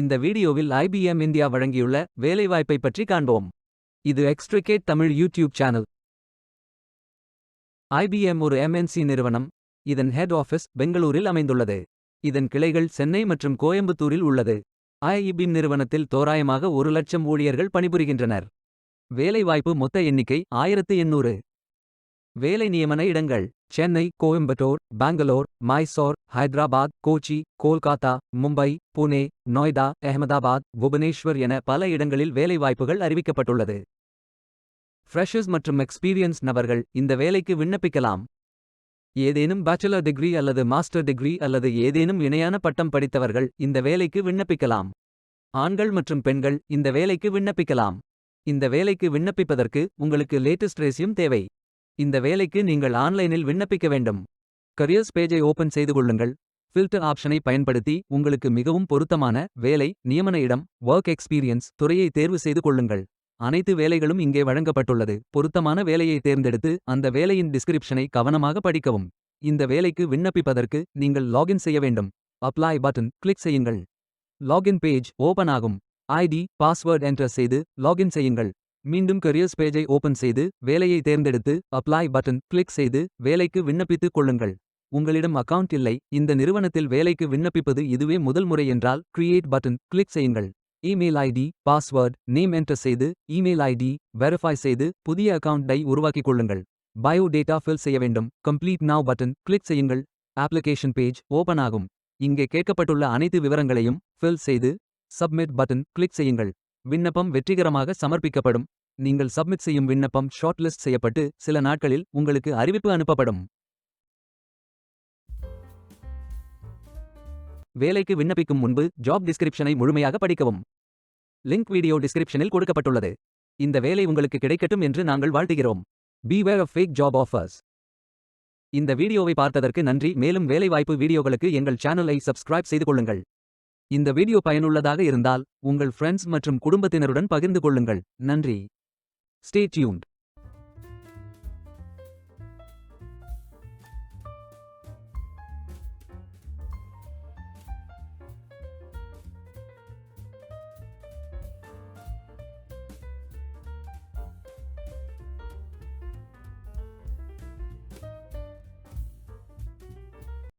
இந்த வீடியோவில் IBM India வழங்கியுள்ள வேலைவாய்ப்பை பற்றி காண்போம். இது extricate Tamil YouTube channel. IBM ஒரு MNC நிறுவனம். இதன் ஹெட் ஆஃபீஸ் பெங்களூரில் அமைந்துள்ளது. இதன் கிளைகள் சென்னை மற்றும் கோயம்புத்தூரில் உள்ளது. IBM நிறுவனத்தில் தோராயமாக 1 லட்சம் ஊழியர்கள் பணிபுரிகின்றனர். வேலைவாய்ப்பு மொத்த எண்ணிக்கை 1800. வேலை நியமன இடங்கள்: சென்னை, கோயம்புத்தூர், பெங்களூர், மைசூர், ஹைதராபாத், கோச்சி, கோல்காத்தா, மும்பை, புனே, நொய்டா, அஹமதாபாத், புவனேஸ்வர் என பல இடங்களில் வேலைவாய்ப்புகள் அறிவிக்கப்பட்டுள்ளது. ஃப்ரெஷர்ஸ் மற்றும் எக்ஸ்பீரியன்ஸ் நபர்கள் இந்த வேலைக்கு விண்ணப்பிக்கலாம். ஏதேனும் பேச்சுலர் டிகிரி அல்லது மாஸ்டர் டிகிரி அல்லது ஏதேனும் இணையான பட்டம் படித்தவர்கள் இந்த வேலைக்கு விண்ணப்பிக்கலாம். ஆண்கள் மற்றும் பெண்கள் இந்த வேலைக்கு விண்ணப்பிக்கலாம். இந்த வேலைக்கு விண்ணப்பிப்பதற்கு உங்களுக்கு லேட்டஸ்ட் ரெஸ்யூம் தேவை. இந்த வேலைக்கு நீங்கள் ஆன்லைனில் விண்ணப்பிக்க வேண்டும். கரியர்ஸ் பேஜை ஓபன் செய்து கொள்ளுங்கள். ஃபில்டர் ஆப்ஷனை பயன்படுத்தி உங்களுக்கு மிகவும் பொருத்தமான வேலை, நியமன இடம், வொர்க் எக்ஸ்பீரியன்ஸ் துறையை தேர்வு செய்து கொள்ளுங்கள். அனைத்து வேலைகளும் இங்கே வழங்கப்பட்டுள்ளது. பொருத்தமான வேலையை தேர்ந்தெடுத்து அந்த வேலையின் டிஸ்கிரிப்ஷனை கவனமாக படிக்கவும். இந்த வேலைக்கு விண்ணப்பிப்பதற்கு நீங்கள் லாகின் செய்ய வேண்டும். அப்ளை பட்டன் கிளிக் செய்யுங்கள். லாகின் பேஜ் ஓபன் ஆகும். ஐடி, பாஸ்வேர்ட் என்டர் செய்து லாகின் செய்யுங்கள். மீண்டும் கரியர்ஸ் பேஜை ஓபன் செய்து வேலையை தேர்ந்தெடுத்து அப்ளை பட்டன் கிளிக் செய்து வேலைக்கு விண்ணப்பித்துக் கொள்ளுங்கள். உங்களிடம் அக்கவுண்ட் இல்லை, இந்த நிறுவனத்தில் வேலைக்கு விண்ணப்பிப்பது இதுவே முதல் முறை என்றால் கிரியேட் பட்டன் கிளிக் செய்யுங்கள். Email ID, password, name enter செய்து இமெயில் ஐடி வெரிஃபை செய்து புதிய அக்கவுண்டை உருவாக்கிக் கொள்ளுங்கள். பயோ டேட்டா ஃபில் செய்ய வேண்டும். கம்ப்ளீட் நவ் பட்டன் கிளிக் செய்யுங்கள். அப்ளிகேஷன் பேஜ் ஓபன் ஆகும். இங்கே கேட்கப்பட்டுள்ள அனைத்து விவரங்களையும் ஃபில் செய்து சப்மிட் பட்டன் கிளிக் செய்யுங்கள். விண்ணப்பம் வெற்றிகரமாக சமர்ப்பிக்கப்படும். நீங்கள் சப்மிட் செய்யும் விண்ணப்பம் ஷார்ட்லிஸ்ட் செய்யப்பட்டு சில நாட்களில் உங்களுக்கு அறிவிப்பு அனுப்பப்படும். வேலைக்கு விண்ணப்பிக்கும் முன்பு ஜாப் டிஸ்கிரிப்ஷனை முழுமையாக படிக்கவும். லிங்க் வீடியோ டிஸ்கிரிப்ஷனில் கொடுக்கப்பட்டுள்ளது. இந்த வேலை உங்களுக்கு கிடைக்கட்டும் என்று நாங்கள் வாழ்த்துகிறோம். Beware of fake job offers. இந்த வீடியோவை பார்த்ததற்கு நன்றி. மேலும் வேலைவாய்ப்பு வீடியோகளுக்கு எங்கள் சேனலை சப்ஸ்கிரைப் செய்து கொள்ளுங்கள். இந்த வீடியோ பயனுள்ளதாக இருந்தால் உங்கள் ஃப்ரெண்ட்ஸ் மற்றும் குடும்பத்தினருடன் பகிர்ந்து கொள்ளுங்கள். நன்றி. Stay tuned.